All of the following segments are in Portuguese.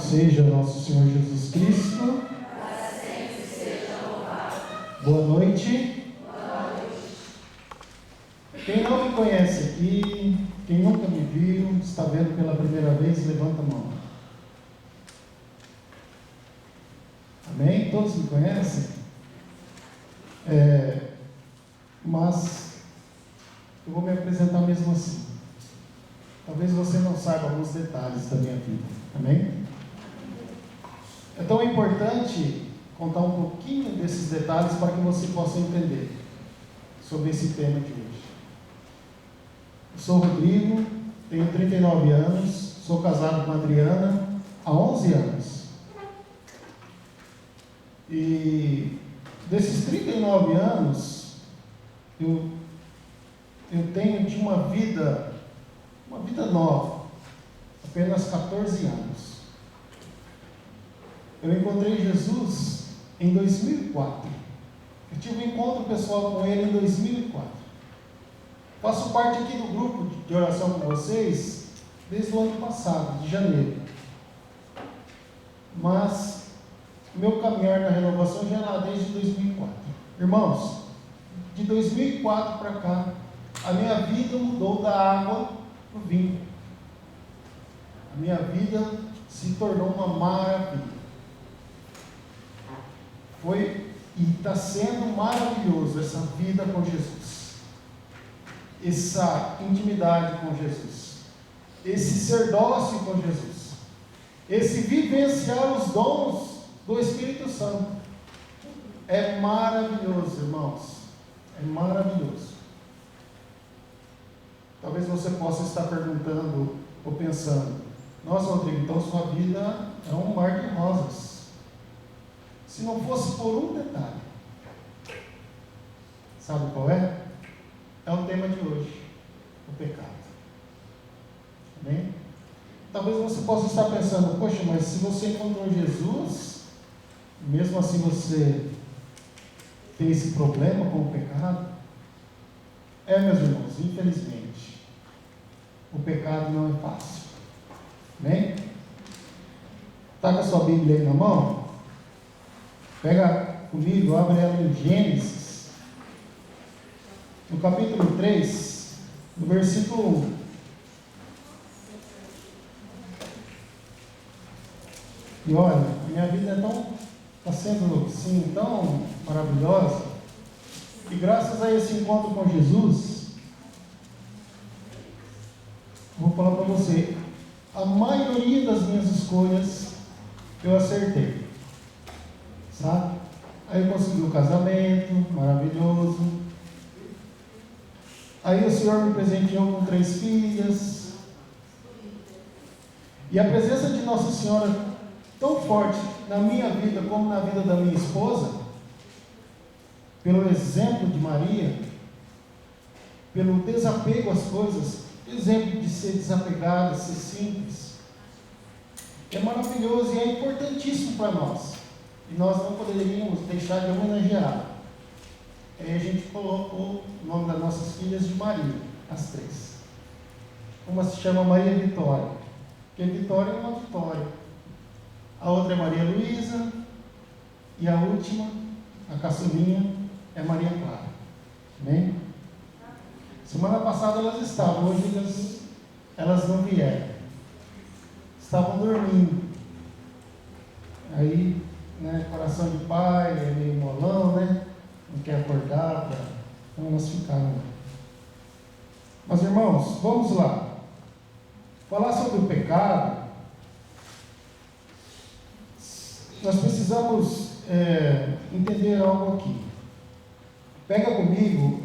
seja nosso Senhor Jesus Cristo. Para sempre seja louvado. Boa noite. Boa noite. Quem não me conhece aqui, quem nunca me viu, está vendo pela primeira vez, levanta a mão. Amém? Todos me conhecem? Mas eu vou me apresentar mesmo assim. Talvez você não saiba alguns detalhes da minha vida. Amém? É tão importante contar um pouquinho desses detalhes para que você possa entender sobre esse tema de hoje. Eu sou o Rodrigo, tenho 39 anos, sou casado com a Adriana há 11 anos. E desses 39 anos, eu tenho de uma vida nova, apenas 14 anos. Eu encontrei Jesus em 2004. Eu tive um encontro pessoal com ele em 2004. Faço parte aqui do grupo de oração com vocês desde o ano passado, de janeiro. Mas meu caminhar na renovação já era desde 2004. Irmãos, de 2004 para cá, a minha vida mudou da água para o vinho. A minha vida se tornou uma maravilha. Foi e está sendo maravilhoso essa vida com Jesus, essa intimidade com Jesus, esse ser dócil com Jesus, esse vivenciar os dons do Espírito Santo. É maravilhoso, irmãos, é maravilhoso. Talvez você possa estar perguntando ou pensando: nossa, Rodrigo, então sua vida é um mar de rosas. Se não fosse por um detalhe. Sabe qual é? É o tema de hoje: o pecado. Amém? Talvez você possa estar pensando: poxa, mas se você encontrou Jesus, mesmo assim você tem esse problema com o pecado? Meus irmãos, infelizmente, o pecado não é fácil. Amém? Está com a sua Bíblia aí na mão? Pega comigo, abre ela em Gênesis, no capítulo 3, no versículo 1. E olha, a minha vida está sendo assim, tão maravilhosa, e graças a esse encontro com Jesus, vou falar para você, a maioria das minhas escolhas eu acertei. Sabe? Aí eu consegui um casamento maravilhoso. Aí o Senhor me presenteou com 3 filhas. E a presença de Nossa Senhora tão forte na minha vida como na vida da minha esposa, pelo exemplo de Maria, pelo desapego às coisas, exemplo de ser desapegada, ser simples, é maravilhoso e é importantíssimo para nós. E nós não poderíamos deixar de homenagear. Aí a gente colocou o nome das nossas filhas de Maria, as 3. Uma se chama Maria Vitória, porque Vitória é uma vitória. A outra é Maria Luísa, e a última, a caçulinha, é Maria Clara. Amém? Semana passada elas estavam, hoje elas não vieram. Estavam dormindo. Aí, coração de pai é meio molão, não quer acordar, então elas ficaram. Mas irmãos, vamos lá. Falar sobre o pecado, nós precisamos entender algo aqui. Pega comigo,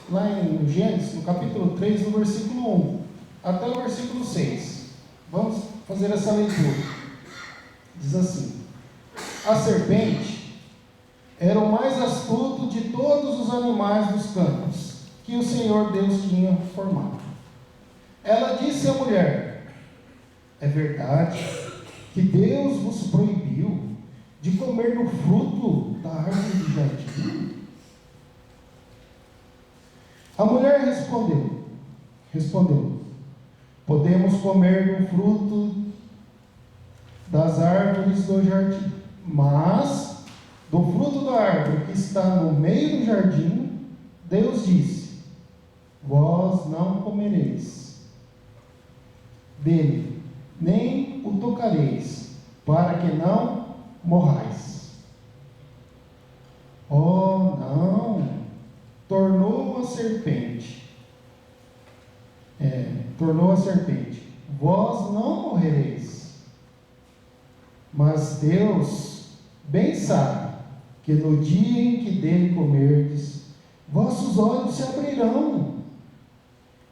lá em Gênesis, no capítulo 3, no versículo 1, até o versículo 6. Vamos fazer essa leitura. Diz assim: a serpente era o mais astuto de todos os animais dos campos que o Senhor Deus tinha formado. Ela disse à mulher: é verdade que Deus vos proibiu de comer do fruto da árvore do jardim? A mulher respondeu: podemos comer do fruto das árvores do jardim, mas do fruto da árvore que está no meio do jardim, Deus disse: vós não comereis dele, nem o tocareis, para que não morrais. Oh, não! Tornou a serpente, vós não morrereis. Mas Deus bem sabe que no dia em que dele comerdes, vossos olhos se abrirão,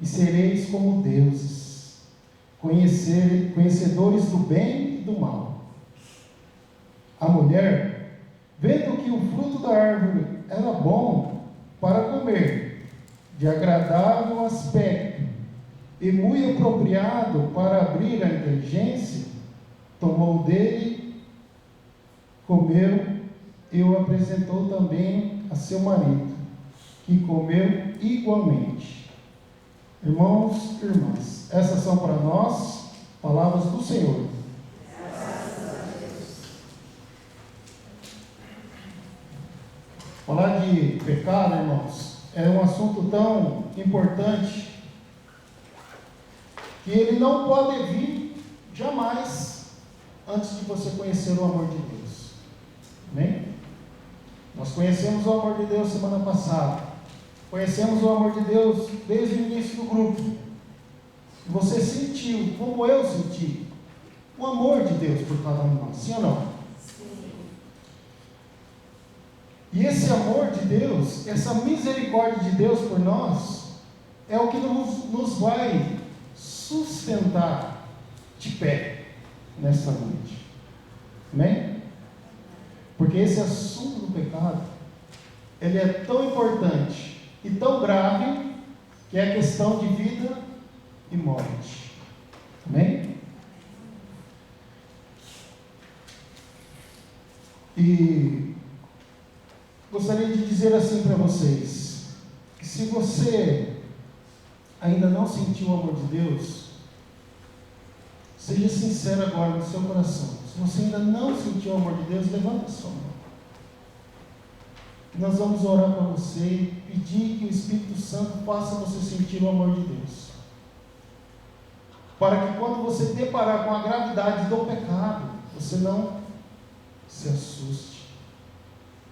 e sereis como deuses, conhecedores do bem e do mal. A mulher, vendo que o fruto da árvore era bom para comer, de agradável aspecto, e muito apropriado para abrir a inteligência, tomou dele, comeu, e o apresentou também a seu marido, que comeu igualmente. Irmãos e irmãs, essas são para nós palavras do Senhor. Falar de pecado, irmãos, é um assunto tão importante que ele não pode vir jamais antes de você conhecer o amor de Deus. Amém? Nós conhecemos o amor de Deus semana passada. Conhecemos o amor de Deus desde o início do grupo. Você sentiu, como eu senti, o amor de Deus por cada um de nós, sim ou não? Sim. E esse amor de Deus, essa misericórdia de Deus por nós, é o que nos vai sustentar de pé nessa noite. Amém? Porque esse assunto do pecado, ele é tão importante e tão grave, que é a questão de vida e morte. Amém? E gostaria de dizer assim para vocês, que se você ainda não sentiu o amor de Deus, seja sincero agora no seu coração. Se você ainda não sentiu o amor de Deus, levanta a sua mão. Nós vamos orar para você e pedir que o Espírito Santo faça você sentir o amor de Deus. Para que quando você deparar com a gravidade do pecado, você não se assuste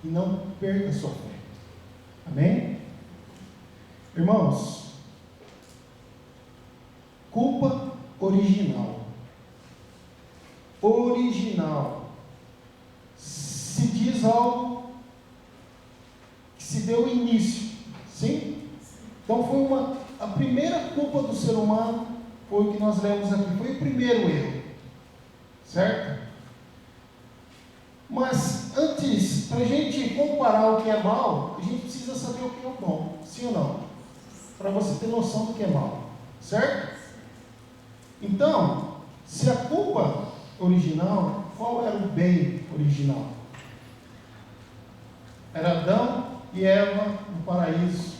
e não perca a sua fé. Amém? Irmãos, culpa original. Original. Se diz algo que se deu início. Sim? Então foi a primeira culpa do ser humano, foi o que nós lemos aqui. Foi o primeiro erro. Certo? Mas antes, para a gente comparar o que é mal, a gente precisa saber o que é o bom. Sim ou não? Para você ter noção do que é mal. Certo? Então, se a culpa original, qual era o bem original? Era Adão e Eva no paraíso,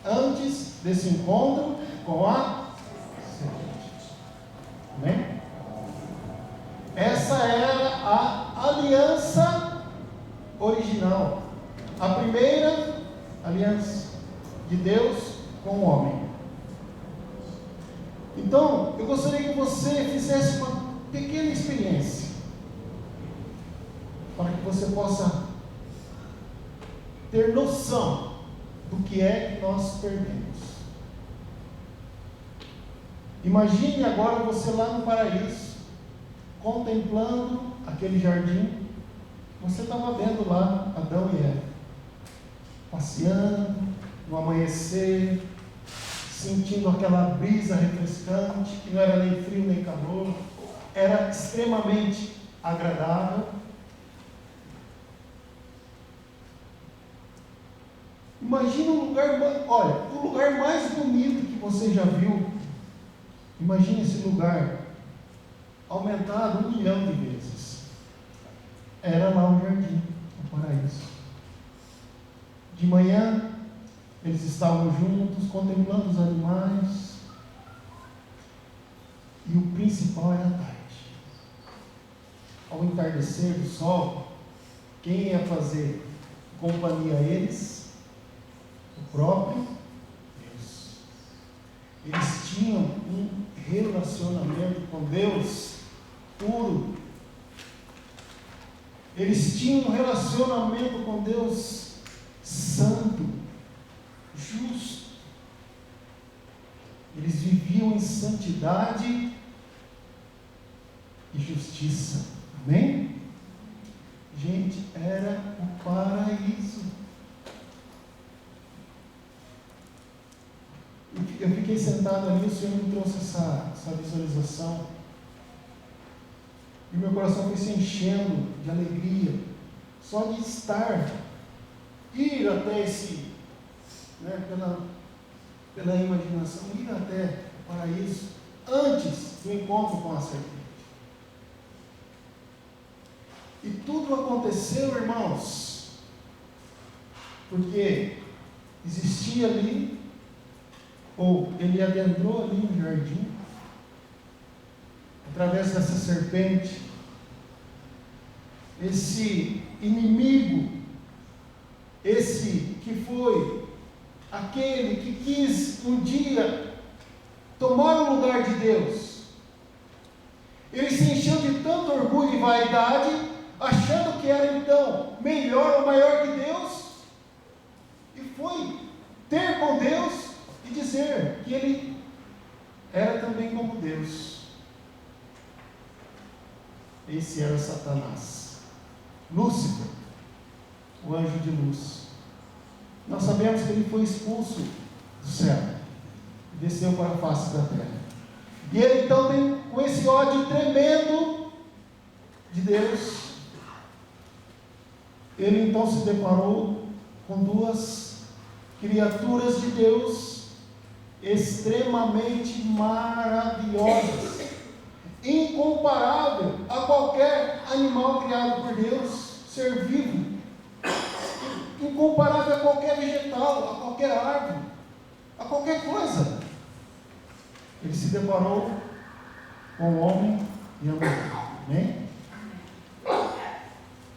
antes desse encontro com a serpente. Amém? Essa era a aliança original, a primeira aliança de Deus com o homem. Então, eu gostaria que você fizesse uma pequena experiência, para que você possa ter noção do que é que nós perdemos. Imagine agora você lá no paraíso, contemplando aquele jardim. Você estava vendo lá Adão e Eva, passeando no amanhecer, sentindo aquela brisa refrescante, que não era nem frio nem calor, era extremamente agradável. Imagina um lugar, olha, o lugar mais bonito que você já viu. Imagine esse lugar aumentado 1 milhão de vezes. Era lá o jardim, o paraíso. De manhã, eles estavam juntos, contemplando os animais. E o principal era a tarde. ao entardecer do sol, quem ia fazer companhia a eles? O próprio Deus. Eles tinham um relacionamento com Deus puro. Eles tinham um relacionamento com Deus santo, justo. Eles viviam em santidade e justiça. Amém? Gente, era o paraíso. Eu fiquei sentado ali, o Senhor me trouxe essa visualização. E meu coração foi se enchendo de alegria. Só de estar, ir até esse, pela imaginação, ir até o paraíso, antes do encontro com a serpente. E tudo aconteceu, irmãos, porque existia ali, ou ele adentrou ali no jardim, através dessa serpente, esse inimigo, esse que foi aquele que quis um dia tomar o lugar de Deus. Ele se encheu de tanto orgulho e vaidade, achando que era então melhor ou maior que Deus, e foi ter com Deus e dizer que ele era também como Deus. Esse era Satanás, Lúcifer, o anjo de luz. Nós sabemos que ele foi expulso do céu e desceu para a face da terra. E ele então tem, com esse ódio tremendo de Deus, ele então se deparou com duas criaturas de Deus extremamente maravilhosas, incomparável a qualquer animal criado por Deus, ser vivo, incomparável a qualquer vegetal, a qualquer árvore, a qualquer coisa. Ele se deparou com o homem e a mulher. Amém?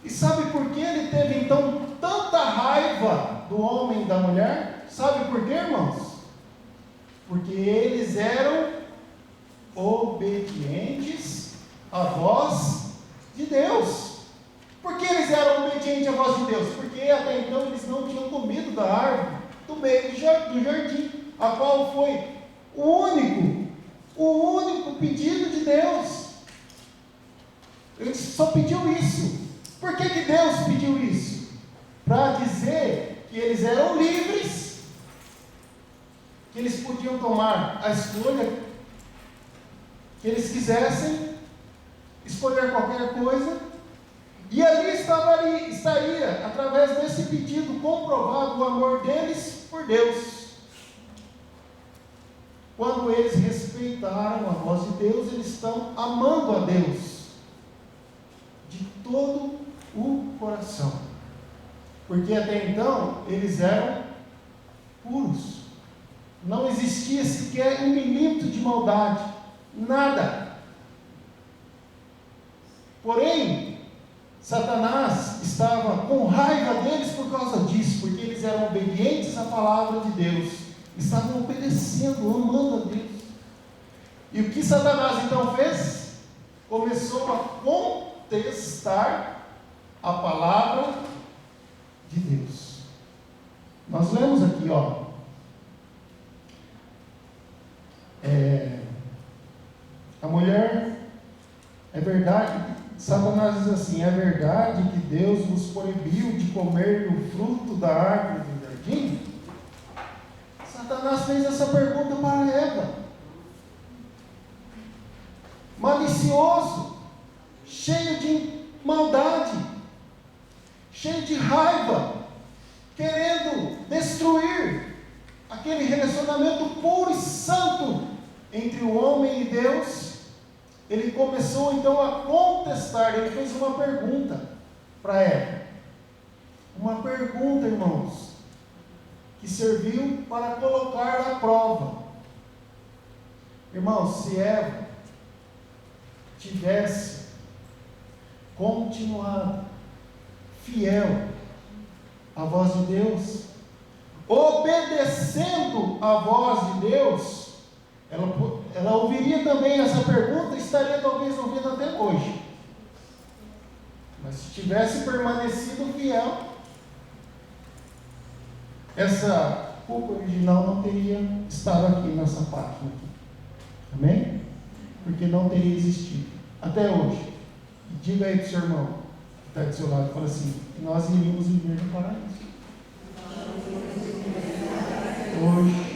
E sabe por que ele teve então tanta raiva do homem e da mulher? Sabe por quê, irmãos? Porque eles eram obedientes à voz de Deus. Por que eles eram obedientes à voz de Deus? Porque até então eles não tinham comido da árvore do meio do jardim, a qual foi o único pedido de Deus. Ele só pediu isso. Por que Deus pediu isso? Para dizer que eles eram livres, que eles podiam tomar a escolha que eles quisessem, escolher qualquer coisa, e ali estaria, através desse pedido, comprovado o amor deles por Deus. Quando eles respeitaram a voz de Deus, eles estão amando a Deus de todo o coração, porque até então eles eram puros, não existia sequer um milímetro de maldade, nada. Porém, Satanás estava com raiva deles por causa disso, porque eles eram obedientes à palavra de Deus, estavam obedecendo, amando a Deus. E o que Satanás então fez? Começou a contestar a palavra de Deus. Nós lemos aqui, a mulher, é verdade, Satanás diz assim: é verdade que Deus vos proibiu de comer do fruto da árvore do jardim? Satanás fez essa pergunta para Eva, malicioso, cheio de maldade, cheio de raiva, querendo destruir aquele relacionamento puro e santo entre o homem e Deus. Ele começou então a contestar, ele fez uma pergunta para Eva, uma pergunta, irmãos, que serviu para colocar à prova. Irmãos, se Eva tivesse continuada, fiel à voz de Deus, obedecendo à voz de Deus, ela ouviria também essa pergunta e estaria talvez ouvindo até hoje. Mas se tivesse permanecido fiel, essa culpa original não teria estado aqui nessa página. Amém? Porque não teria existido. Até hoje. Diga aí para o seu irmão, que está do seu lado, fala assim: nós iríamos viver no paraíso. Hoje.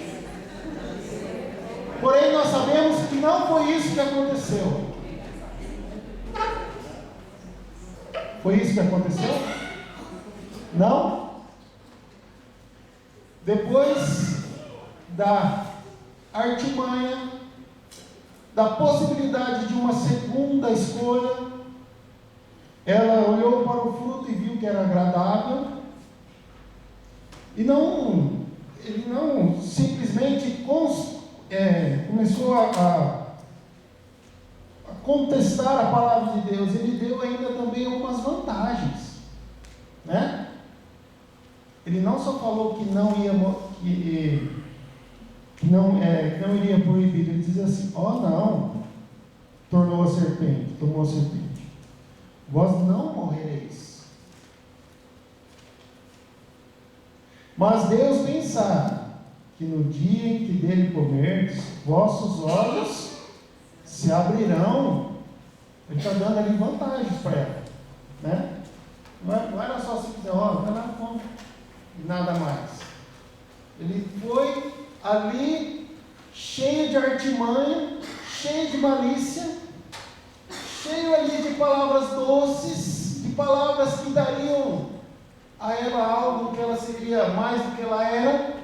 Porém, nós sabemos que não foi isso que aconteceu. Foi isso que aconteceu? Não? Depois da artimanha, da possibilidade de uma segunda escolha, ela olhou para o fruto e viu que era agradável, e ele não simplesmente começou a contestar a palavra de Deus, ele deu ainda também algumas vantagens, né? Ele não só falou que não iria proibir, ele diz assim: não, tomou a serpente, vós não morrereis. Mas Deus bem sabe que no dia em que dele comerdes, vossos olhos se abrirão. Ele está dando ali vantagens para ela, né? Não era só se quiser, vai lá, come, e nada mais. Ele foi ali cheio de artimanha, cheio de malícia, cheio ali de palavras doces, de palavras que dariam a ela algo que ela seria mais do que ela era.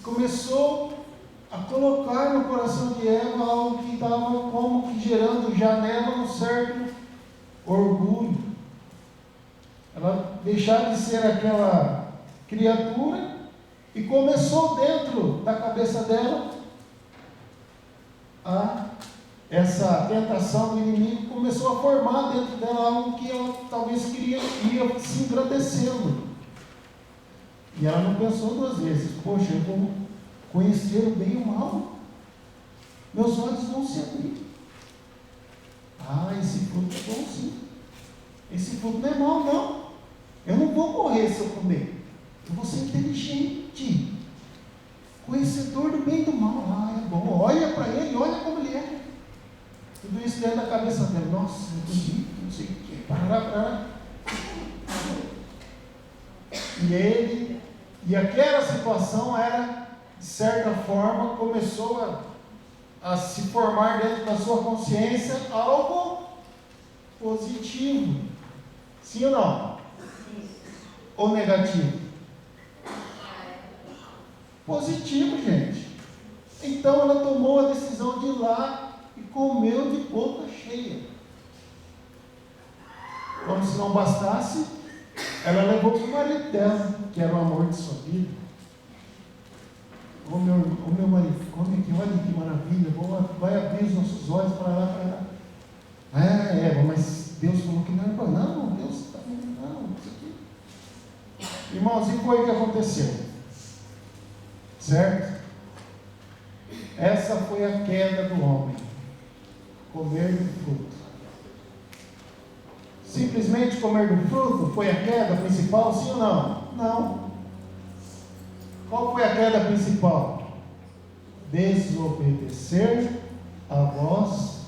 Começou a colocar no coração de Eva algo que estava como que gerando já nela um certo orgulho. Ela deixar de ser aquela criatura e começou dentro da cabeça dela essa tentação do inimigo começou a formar dentro dela algo que ela talvez ia se engrandecendo. E ela não pensou duas vezes: poxa, eu vou conhecer o bem e o mal, meus olhos vão se abrir. Esse fruto é bom sim, esse fruto não é mau não, eu não vou morrer se eu comer, eu vou ser inteligente, conhecedor do bem e do mal. É bom, olha para ele, olha como ele é. Tudo isso dentro da cabeça dela. Nossa, bonito, não sei o que, parará. E aquela situação era, de certa forma, começou a se formar dentro da sua consciência algo positivo. Sim ou não? Ou negativo? Positivo, gente. Então ela tomou a decisão de ir lá e comeu de boca cheia. Como se não bastasse, ela levou para o marido dela, que era o amor de sua vida. Meu marido, come aqui, olha que maravilha, vai abrir os nossos olhos para lá, para lá. Eva, mas Deus falou que não era para não, Deus está não, isso aqui. Irmãos, e foi o que aconteceu? Certo? Essa foi a queda do homem. Comer do fruto. Simplesmente comer do fruto foi a queda principal, sim ou não? Não. Qual foi a queda principal? Desobedecer à voz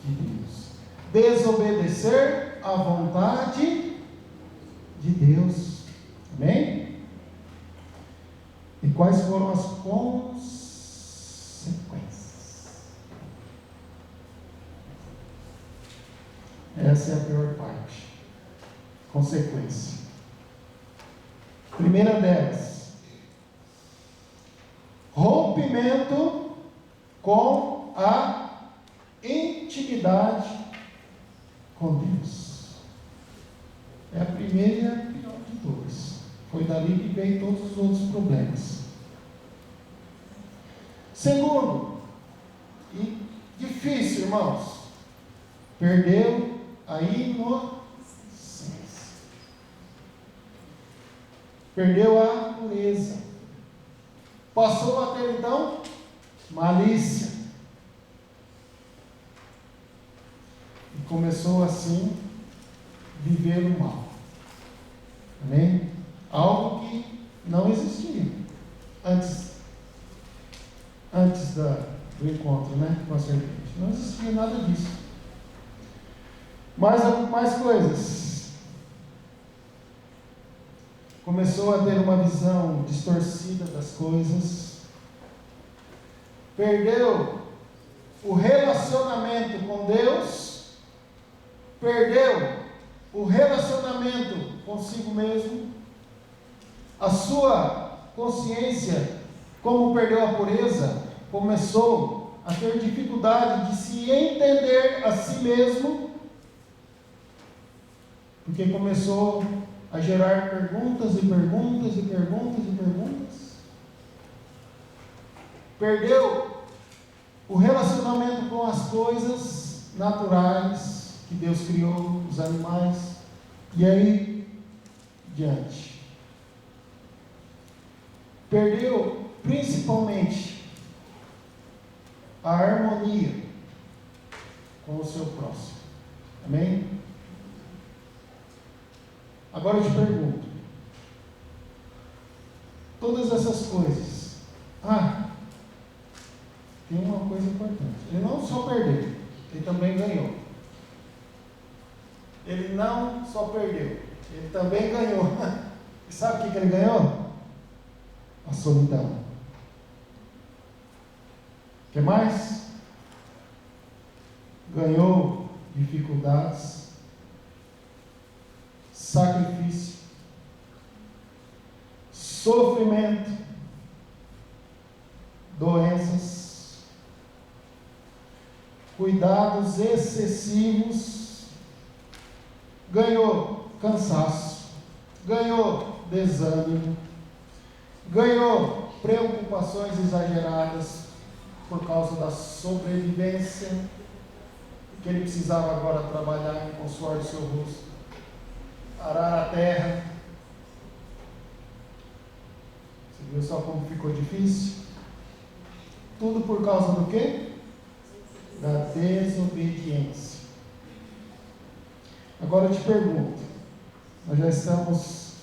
de Deus. Desobedecer à vontade de Deus. Amém? E quais foram as consequências? Essa é a pior parte. Consequência. Primeira delas: rompimento com a intimidade com Deus. É a primeira e a pior de todas. Foi dali que veio todos os outros problemas. Segundo, e difícil, irmãos, perdeu a inocência. Perdeu a pureza. Passou a ter então malícia. E começou assim viver o mal. Amém? Algo que não existia antes do encontro, né, com a serpente. Não existia nada disso. Mais coisas. Começou a ter uma visão distorcida das coisas. Perdeu o relacionamento com Deus. Perdeu o relacionamento consigo mesmo. A sua consciência, como perdeu a pureza, começou a ter dificuldade de se entender a si mesmo, porque começou a gerar perguntas e perguntas e perguntas e perguntas. Perdeu o relacionamento com as coisas naturais que Deus criou, os animais, e aí diante. Perdeu principalmente a harmonia com o seu próximo. Amém? Agora eu te pergunto, todas essas coisas, tem uma coisa importante, ele não só perdeu, ele também ganhou. Ele não só perdeu, ele também ganhou. E sabe o que ele ganhou? A solidão. O que mais? Ganhou dificuldades, sacrifício, sofrimento, doenças, cuidados excessivos, ganhou cansaço, ganhou desânimo, ganhou preocupações exageradas por causa da sobrevivência, que ele precisava agora trabalhar com o suor do seu rosto, arar a terra. Você viu só como ficou difícil? Tudo por causa do quê? Da desobediência. Agora eu te pergunto, nós já estamos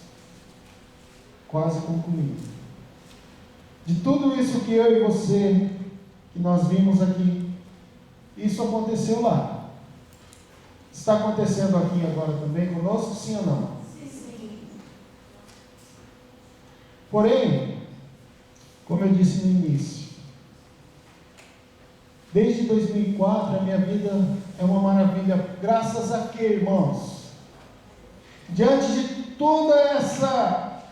quase concluindo. De tudo isso que eu e você, que nós vimos aqui, isso aconteceu lá. Está acontecendo aqui agora também conosco, sim ou não? Sim. Porém, como eu disse no início, desde 2004 a minha vida é uma maravilha. Graças a quê, irmãos? Diante de toda essa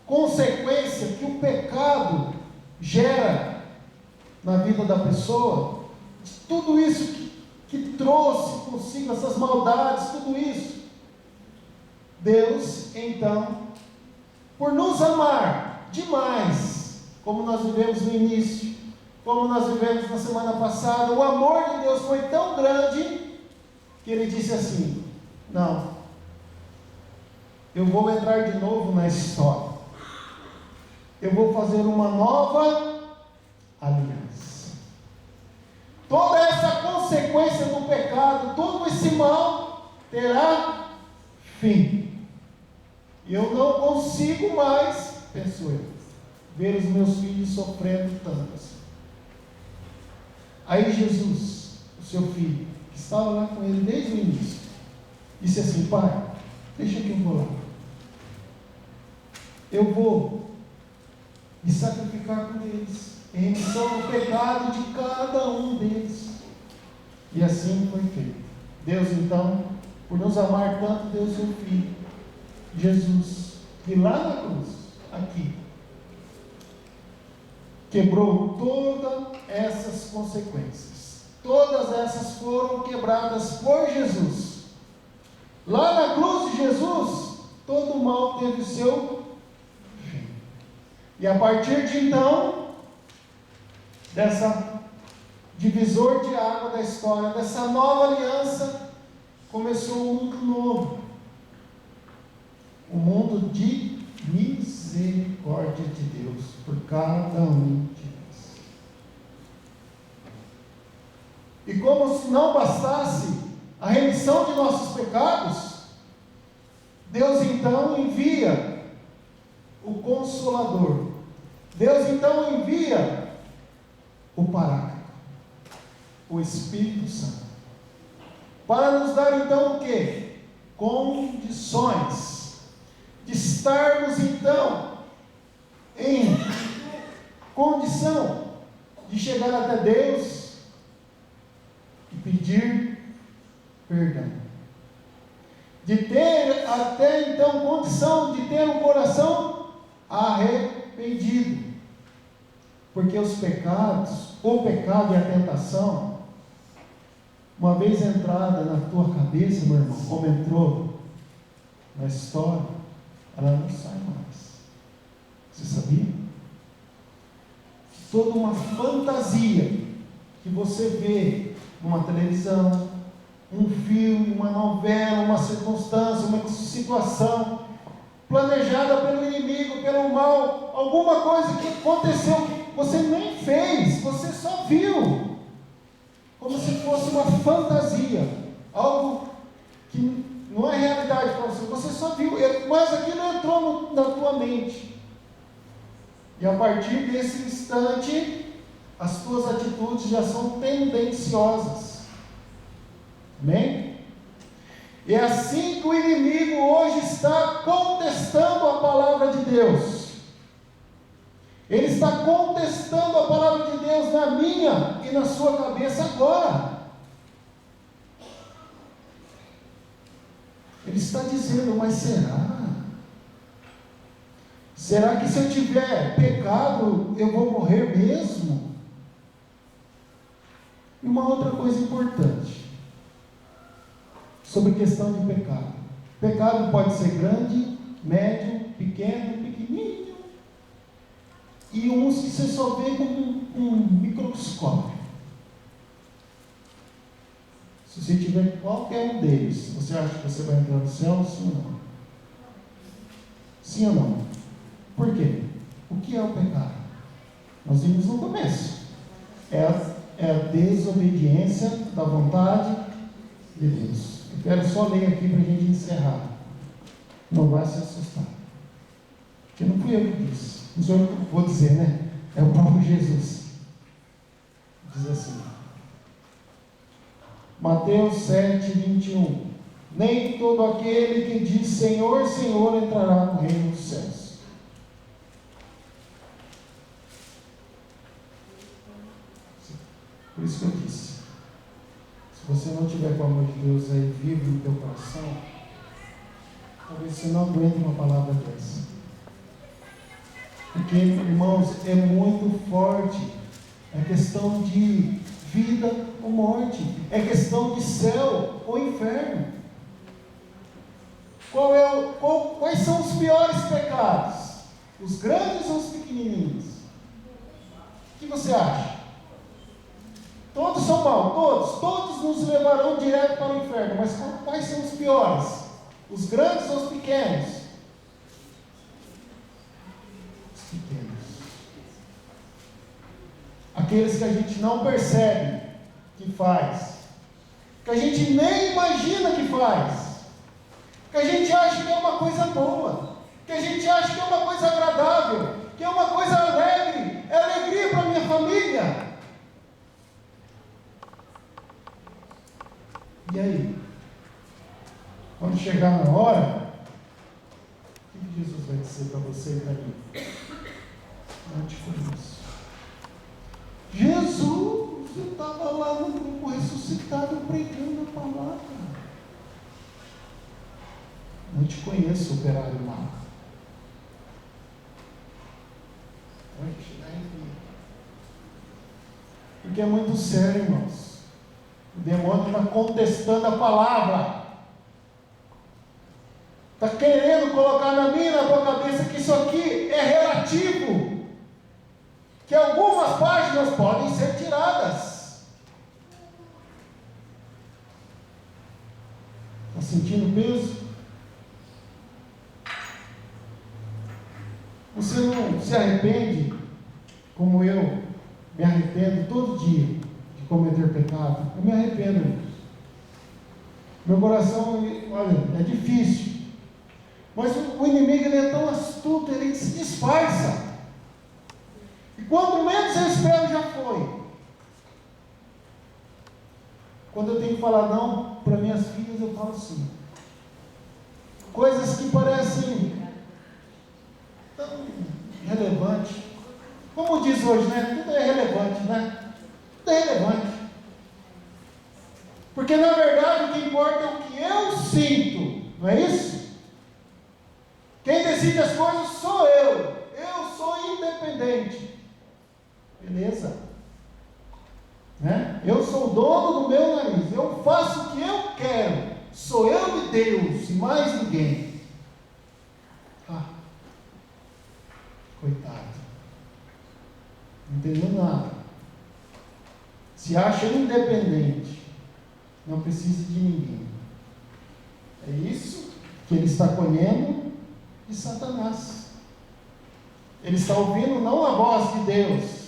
consequência que o pecado gera na vida da pessoa, de tudo isso que trouxe consigo, essas maldades, tudo isso, Deus, então, por nos amar demais, como nós vivemos no início, como nós vivemos na semana passada, o amor de Deus foi tão grande, que Ele disse assim: não, eu vou entrar de novo na história, eu vou fazer uma nova aliança. Toda essa consequência do pecado, todo esse mal terá fim. E eu não consigo mais, penso eu, ver os meus filhos sofrendo tanto assim. Aí Jesus, o seu filho, que estava lá com ele desde o início, disse assim: pai, deixa que eu vou lá. Eu vou me sacrificar por eles, em remissão do pecado de cada um deles. E assim foi feito. Deus então, por nos amar tanto, deu seu Filho, Jesus, que lá na cruz, aqui, quebrou todas essas consequências. Todas essas foram quebradas por Jesus. Lá na cruz de Jesus, todo o mal teve o seu fim. E a partir de então, dessa divisor de água da história, dessa nova aliança, começou um mundo novo. Um mundo de misericórdia de Deus por cada um de nós. E como se não bastasse a remissão de nossos pecados, Deus então envia o Consolador. Deus então envia o Paráclito, o Espírito Santo, para nos dar então o quê? Condições de estarmos então em condição de chegar até Deus e pedir perdão, de ter até então condição de ter um coração arrependido, porque os pecados, o pecado e a tentação, uma vez entrada na tua cabeça, meu irmão, como entrou na história, ela não sai mais. Você sabia? Toda uma fantasia que você vê numa televisão, um filme, uma novela, uma circunstância, uma situação planejada pelo inimigo, pelo mal, alguma coisa que aconteceu que você nem fez, você só viu, como se fosse uma fantasia, algo que não é realidade para você, você só viu, mas aquilo entrou na tua mente, e a partir desse instante, as tuas atitudes já são tendenciosas. Amém? É assim que o inimigo hoje está contestando a palavra de Deus. Ele está contestando a palavra de Deus na minha e na sua cabeça agora. Ele está dizendo, mas será? Será que se eu tiver pecado, eu vou morrer mesmo? E uma outra coisa importante sobre questão de pecado. Pecado pode ser grande, médio, pequeno, pequenininho, e uns que você só vê com um microscópio. Se você tiver qualquer um deles, você acha que você vai entrar no céu? Sim ou não? Sim ou não? Por quê? O que é o pecado? Nós vimos no começo. É a desobediência da vontade de Deus. Eu quero só ler aqui para a gente encerrar. Não vai se assustar. Porque não fui eu que disse. Não sou eu que vou dizer, né? É o próprio Jesus. Diz assim. Mateus 7, 21. Nem todo aquele que diz Senhor, Senhor entrará no reino dos céus. Por isso que eu disse. Se você não tiver com o amor de Deus aí vivo no teu coração, talvez você não aguente uma palavra dessa. Porque, irmãos, é muito forte. É questão de vida ou morte. É questão de céu ou inferno. Quais são os piores pecados? Os grandes ou os pequenininhos? O que você acha? Todos são maus, todos nos levarão direto para o inferno, mas quais são os piores? Os grandes ou os pequenos? Os pequenos. Aqueles que a gente não percebe que faz, que a gente nem imagina que faz, que a gente acha que é uma coisa boa, que a gente acha que é uma coisa agradável, que é uma coisa alegre, é alegria para a minha família. E aí? Quando chegar na hora, o que Jesus vai dizer para você e para mim? Não te conheço. Jesus, eu estava lá no grupo ressuscitado pregando a palavra. Não te conheço, operário mau. Vai chegar em mim. Porque é muito sério, irmãos. O demônio está contestando a palavra. Está querendo colocar na minha e na tua cabeça que isso aqui é relativo. Que algumas páginas podem ser tiradas. sentindo peso? Você não se arrepende, como eu me arrependo todo dia de cometer pecado? Eu me arrependo, irmãos. Meu coração, olha, é difícil. Mas o inimigo, ele é tão astuto, ele se disfarça. E quando menos eu espero, já foi. Quando eu tenho que falar não para minhas filhas, eu falo sim. Coisas que parecem tão relevantes. Como diz hoje, né? Tudo é relevante, né? Tudo é relevante. Porque na verdade o que importa é o que eu sinto, não é isso? Quem decide as coisas sou eu. Eu sou independente. Beleza? Né? Eu sou o dono do meu nariz. Eu faço o que eu quero. Sou eu e Deus, e mais ninguém. Coitado. Não entendeu nada. Se acha independente. Não precisa de ninguém. É isso que ele está colhendo de Satanás. Ele está ouvindo não a voz de Deus.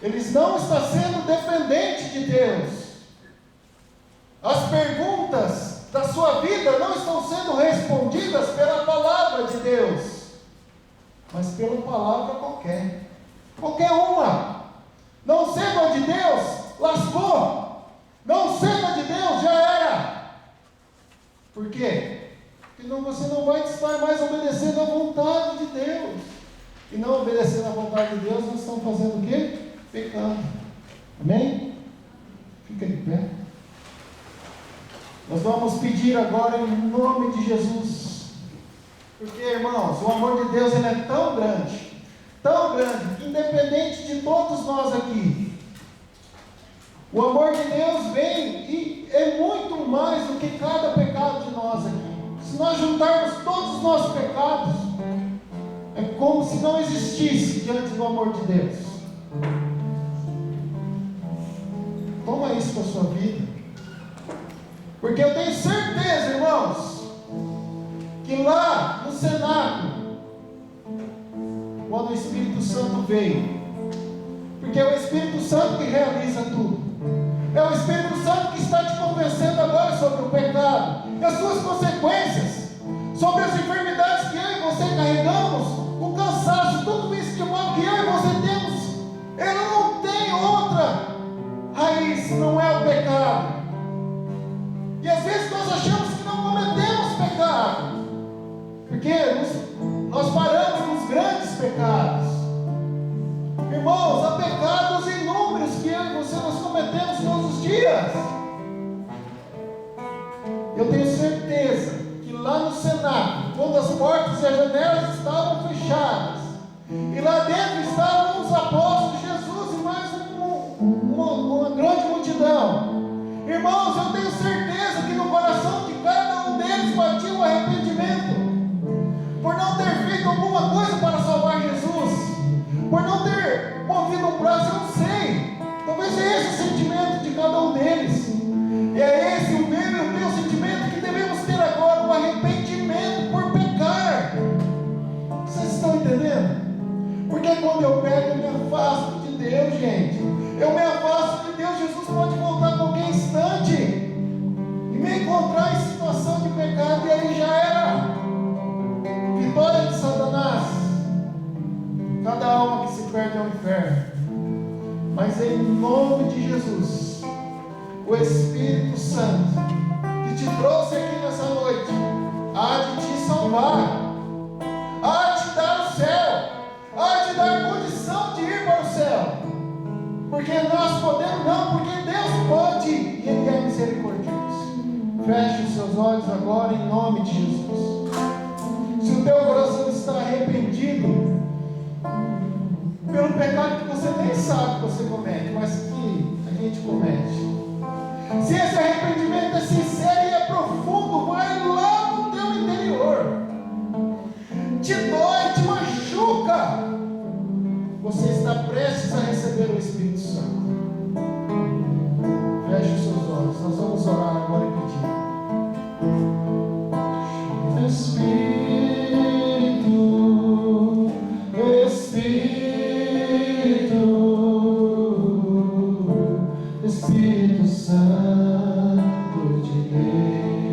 Ele não está sendo dependente de Deus. As perguntas da sua vida não estão sendo respondidas pela palavra de Deus, mas pela palavra qualquer. Qualquer uma. Não sendo a de Deus, lascou. Não sendo a de Deus, já era. Por quê? Porque você não vai estar mais obedecendo à vontade de Deus. E não obedecendo à vontade de Deus, nós estamos fazendo o quê? Pecando. Amém? Fica de pé. Nós vamos pedir agora em nome de Jesus. Porque, irmãos, o amor de Deus, ele é tão grande, que independente de todos nós aqui, o amor de Deus vem e é muito mais do que cada pecado de nós aqui. Se nós juntarmos todos os nossos pecados, é como se não existisse diante do amor de Deus. Toma isso para a sua vida. Porque eu tenho certeza, irmãos, que lá no cenáculo, quando o Espírito Santo veio, porque é o Espírito Santo que realiza tudo, é o Espírito Santo que está te convencendo agora sobre o pecado e as suas consequências, sobre as enfermidades que eu e você carregamos, o cansaço, tudo isso de mal que eu e você temos. Ele não tem outra raiz, não é o pecado. E às vezes nós achamos que não cometemos pecado, porque nós paramos nos grandes pecados. Irmãos, há pecados inúmeros que eu e você nós cometemos todos os dias. Eu tenho certeza que lá no cenáculo, quando as portas e as janelas estavam fechadas, e lá dentro estavam os apóstolos de Jesus e mais uma grande multidão. Irmãos, eu tenho certeza que no coração de cada um deles batia o arrependimento por não ter feito alguma coisa para salvar Jesus, por não ter movido um braço, eu não sei. Talvez é esse o sentimento de cada um deles. E é esse o meu e o teu sentimento que devemos ter agora, o arrependimento por pecar. Vocês estão entendendo? Porque quando eu pego, eu me afasto de Deus, gente. Eu me afasto de Deus. Jesus pode voltar a qualquer instante e me encontrar em situação de pecado, e aí já era. Vitória de Satanás. Cada alma que se perde ao inferno. Mas em nome de Jesus, o Espírito Santo que te trouxe aqui nessa noite há de te salvar, há de te dar o céu, há de dar condição de ir para o céu. Porque nós podemos não, porque Deus pode e Ele é misericordioso. Feche os seus olhos agora em nome de Jesus. Se o teu coração está arrependido pelo pecado que você nem sabe que você comete, mas que a gente comete, se esse arrependimento é sincero e é profundo, vai lá no teu interior, te dói, te machuca, você está prestes a receber o Espírito Santo. Feche os seus olhos, nós vamos orar agora e pedir. Santo de Deus.